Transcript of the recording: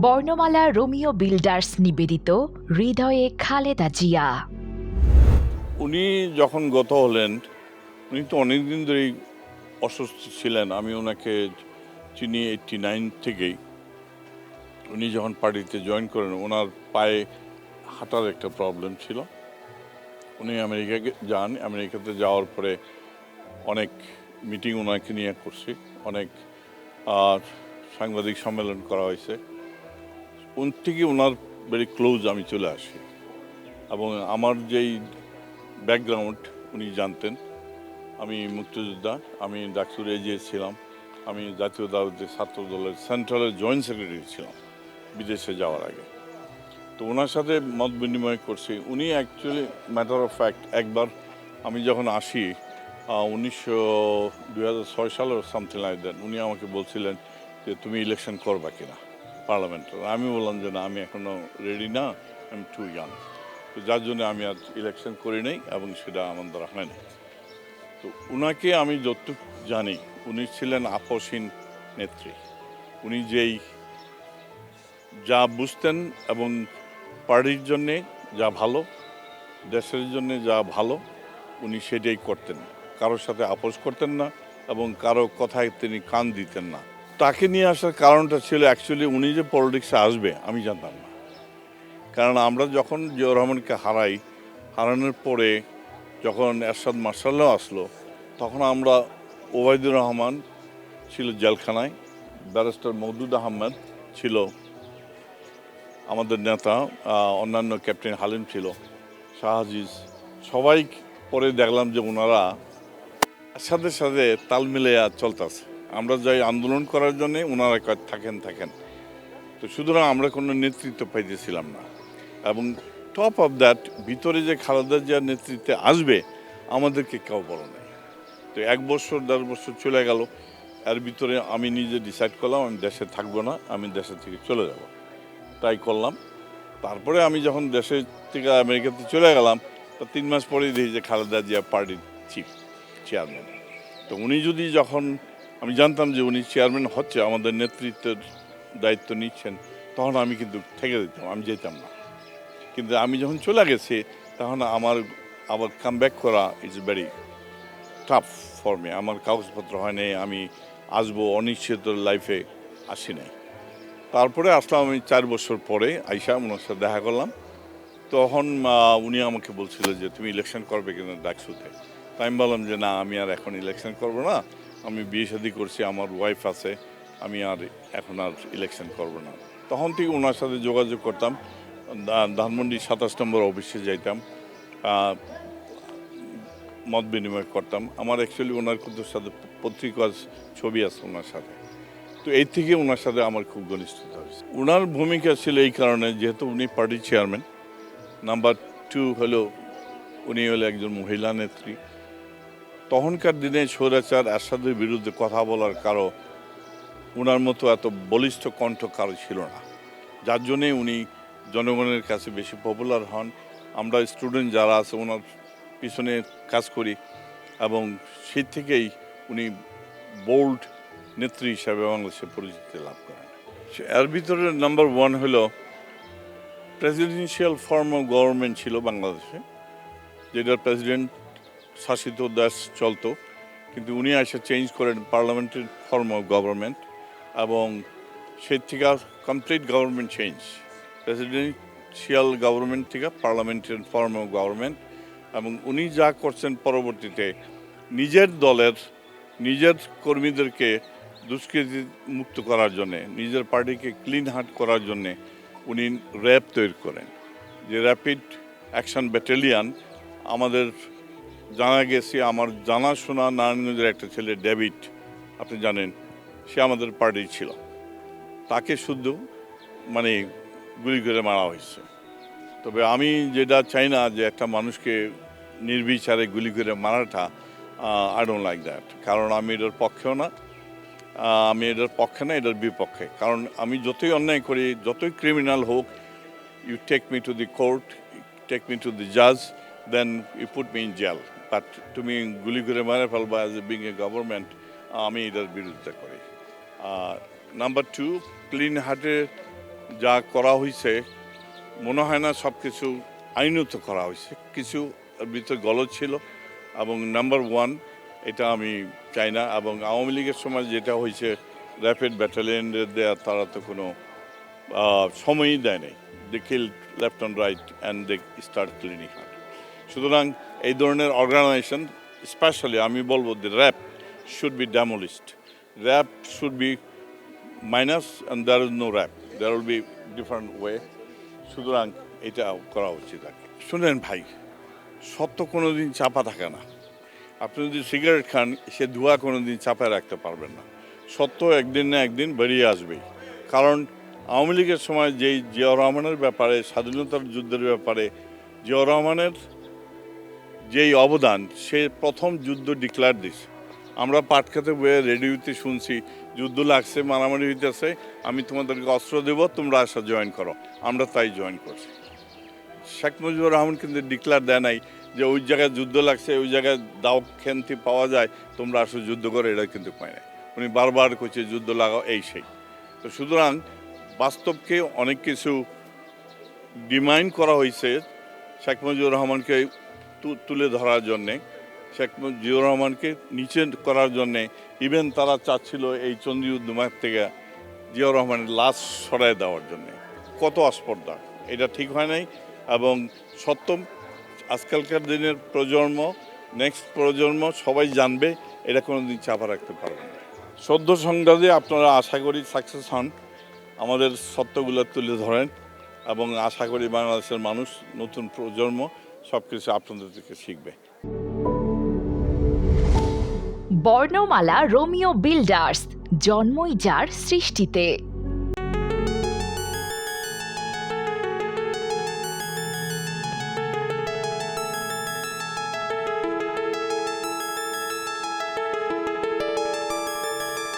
বর্ণমালা Romeo builders নিবেদিত হৃদয়ে খালেদা জিয়া। উনি যখন গত হলেন, উনি তো অনেকদিন ধরেই অসুস্থ ছিলেন। আমি ওনাকে চিনি 89 থেকেই। উনি যখন পার্টিতে জয়েন করেন, ওনার পায়ে হাঁটার একটা প্রবলেম ছিল। উনি আমেরিকাকে যান। আমেরিকাতে যাওয়ার পরে অনেক মিটিং ওনাকে নিয়ে করছি, অনেক সাংবাদিক সম্মেলন করা হয়েছে। উন থেকে ওনার ভেরি ক্লোজ আমি চলে আসি, এবং আমার যেই ব্যাকগ্রাউন্ড উনি জানতেন। আমি মুক্তিযোদ্ধা, আমি ডাকসুর এজিএ ছিলাম, আমি জাতীয়তাবাদী ছাত্র দলের সেন্ট্রালের জয়েন্ট সেক্রেটারি ছিলাম বিদেশে যাওয়ার আগে। তো ওনার সাথে মত বিনিময় করছি। উনি অ্যাকচুয়ালি ম্যাটার অফ ফ্যাক্ট একবার আমি যখন আসি 2006 সালের সামথিং লাইক দ্যাট, উনি আমাকে বলছিলেন যে তুমি ইলেকশন করবা কিনা পার্লামেন্টের। আমি বললাম যে না, আমি এখনও রেডি না, আমি টু ইয়াং। তো যার জন্য আমি আর ইলেকশন করি নাই, এবং সেটা আমার দ্বারা হয় না। তো ওনাকে আমি যতটুকু জানি, উনি ছিলেন আপসহীন নেত্রী। উনি যা বুঝতেন এবং পার্টির জন্যে যা ভালো, দেশের জন্যে যা ভালো, উনি সেটাই করতেন। কারোর সাথে আপোষ করতেন না, এবং কারো কথায় তিনি কান দিতেন না। তাকে নিয়ে আসার কারণটা ছিল অ্যাকচুয়ালি উনি যে পলিটিক্সে আসবে আমি জানতাম না। কারণ আমরা যখন জিয়াউর রহমানকে হারানোর পরে যখন এরশাদ মার্শাল্লাহ আসলো, তখন আমরা ওবায়দুর রহমান ছিল জেলখানায়, ব্যারিস্টার মওদুদ আহমেদ ছিল আমাদের নেতা, অন্যান্য ক্যাপ্টেন হালিম ছিল, শাহ আজিজ, সবাই পরে দেখলাম যে ওনারা সাথে সাথে তাল মিলিয়ে চলতেছে। আমরা যাই আন্দোলন করার জন্যে, ওনারা থাকেন। তো সুতরাং আমরা কোনো নেতৃত্ব পাইতেছিলাম না। এবং টপ অফ দ্যাট, ভিতরে যে খালেদা জিয়ার নেতৃত্বে আসবে আমাদেরকে কেউ বলে নাই। তো 1 বছর 1.5 বছর চলে গেল। এর ভিতরে আমি নিজে ডিসাইড করলাম আমি দেশে থাকবো না, আমি দেশের থেকে চলে যাব। তাই করলাম। তারপরে আমি যখন দেশে থেকে আমেরিকাতে চলে গেলাম, তো 3 মাস পরেই দেখি যে খালেদা জিয়া পার্টির চেয়ারম্যান। তো উনি যদি যখন আমি জানতাম যে উনি চেয়ারম্যান হচ্ছে, আমাদের নেতৃত্বের দায়িত্ব নিচ্ছেন, তখন আমি কিন্তু থেকে দিতাম, আমি যেতাম না। কিন্তু আমি যখন চলে গেছি, তখন আমার আবার কাম ব্যাক করা is very tough for me. আমার কাগজপত্র হয় নাই, আমি আসবো অনিশ্চিত লাইফে আসি নাই। তারপরে আসলাম আমি 4 বছর পরে আইসা ওনার সাথে দেখা করলাম। তখন উনি আমাকে বলছিল যে তুমি ইলেকশন করবে কিনা ডাকসুতে। তাই আমি বললাম যে না, আমি আর এখন ইলেকশন করব না, আমি বিয়ে শাদী করছি, আমার ওয়াইফ আছে, আমি আর এখন আর ইলেকশন করব না। তখন থেকে ওনার সাথে যোগাযোগ করতাম, ধানমন্ডি 27 নম্বর অফিসে যাইতাম, মত বিনিময় করতাম। আমার অ্যাকচুয়ালি ওনার কিন্তু সাথে পত্রিকার ছবি আছে ওনার সাথে। তো এই থেকে ওনার সাথে আমার খুব ঘনিষ্ঠতা হয়েছে। ওনার ভূমিকা ছিল এই কারণে, যেহেতু উনি পার্টি চেয়ারম্যান, নাম্বার 2 হলো উনি হলো একজন মহিলা নেত্রী। তখনকার দিনে স্বৈরাচার এরশাদের বিরুদ্ধে কথা বলার কারো, ওনার মতো এত বলিষ্ঠ কণ্ঠ কারো ছিল না, যার জন্যে উনি জনগণের কাছে বেশি পপুলার হন। আমরা স্টুডেন্ট যারা আছে ওনার পিছনে কাজ করি, এবং সেই থেকেই উনি বোল্ড নেত্রী হিসাবে বাংলাদেশে পরিচিতি লাভ করেন। এর ভিতরে নাম্বার 1 হলো প্রেসিডেন্সিয়াল ফর্ম অফ গভর্নমেন্ট ছিল বাংলাদেশে, যেটার প্রেসিডেন্ট শাসিত দেশ চলতো, কিন্তু উনি এসে চেঞ্জ করেন পার্লামেন্টের ফর্ম অফ গভর্নমেন্ট, এবং সেই থেকে complete government change, presidential government থেকে পার্লামেন্টের ফর্ম অফ গভর্নমেন্ট। এবং উনি যা করছেন পরবর্তীতে, নিজের দলের নিজের কর্মীদেরকে দুষ্কৃতি মুক্ত করার জন্যে, নিজের পার্টিকে ক্লিন হার্ট করার জন্যে উনি র্যাব তৈরি করেন, যে র্যাপিড অ্যাকশন ব্যাটালিয়ান। আমাদের জানা গেছে, আমার জানাশোনা নারায়ণগঞ্জের একটা ছেলে ডেভিড, আপনি জানেন, সে আমাদের পার্টি ছিল, তাকে শুদ্ধ মানে গুলি করে মারা হয়েছে। তবে আমি যেটা চাই না যে একটা মানুষকে নির্বিচারে গুলি করে মারাটা, আই ডোন্ট লাইক দ্যাট। কারণ আমি এটার পক্ষেও না, আমি এটার পক্ষে না, এটার বিপক্ষে। কারণ আমি যতই অন্যায় করি, যতই ক্রিমিনাল হোক, you take me to the court, you take me to the judge, then you put me in jail. But তুমি গুলি করে মারা ফেলবা as a being a government, আমি এটার বিরুদ্ধে করি। নাম্বার 2, ক্লিন হার্টে যা করা হয়েছে মনে হয় না সব কিছু আইনত করা হয়েছে, কিছু ভিতরে গলদ ছিল। এবং নাম্বার ওয়ান, এটা আমি চাই না। এবং আওয়ামী লীগের সময় যেটা হয়েছে, র্যাপিড ব্যাটালিয়ন দেওয়া, তারা তো কোনো সময়ই দেয় নাই। They kill left and right and they start cleaning heart. সুতরাং এই ধরনের অর্গানাইজেশন, স্পেশালি আমি বলবো যে RAB should be demolished, RAB should be minus and there is no RAB, there will be different way. সুতরাং এটা করা উচিত আর কি। শুনেন ভাই, সত্য কোনো দিন চাপা থাকে না। আপনি যদি সিগারেট খান, সে ধোঁয়া কোনো দিন চাপায় রাখতে পারবেন না। সত্য একদিন না একদিন বেরিয়ে আসবেই। কারণ আওয়ামী লীগের সময় যেই জিয়াউর রহমানের ব্যাপারে, স্বাধীনতার যুদ্ধের ব্যাপারে জিয়াউর রহমানের যেই অবদান, সে প্রথম যুদ্ধ ডিক্লেয়ার দিছে। আমরা পাট খেতে বয়ে রেডিওতে শুনছি যুদ্ধ লাগছে, মারামারি হইতেছে, আমি তোমাদেরকে অস্ত্র দেব, তোমরা আসা জয়েন করো। আমরা তাই জয়েন করছি। শেখ মুজিবুর রহমান কিন্তু ডিক্লেয়ার দেয় নাই যে ওই জায়গায় যুদ্ধ লাগছে, ওই জায়গায় দাও খেন্তি পাওয়া যায়, তোমরা আসো যুদ্ধ করে, এটা কিন্তু পায় নাই। উনি বারবার কইছে যুদ্ধ লাগাও, এই সেই। তো সুতরাং বাস্তবকে অনেক কিছু ডিমাইন্ড করা হয়েছে শেখ মুজিবুর রহমানকে তুলে ধরার জন্যে, শেখ মুজিবুর রহমানকে নিচে করার জন্যে। ইভেন তারা চাচ্ছিল এই চন্দ্রযুদ্ধ মাঠ থেকে জিয়াউর রহমানের লাশ সরায় দেওয়ার জন্যে। কত আস্পর্ধা, এটা ঠিক হয় নাই। এবং সত্যম আজকালকার দিনের প্রজন্ম, নেক্সট প্রজন্ম সবাই জানবে, এটা কোনো দিন চাপা রাখতে পারবে না। সদ্য সংবাদে আপনারা আশা করি সাকসেস হন, আমাদের সত্যগুলো তুলে ধরেন, এবং আশা করি বাংলাদেশের মানুষ, নতুন প্রজন্ম সব কিছু আপনাদের থেকে শিখবে। বর্ণমালা রোমিও বিল্ডার্স, জন্মই যার সৃষ্টিতে।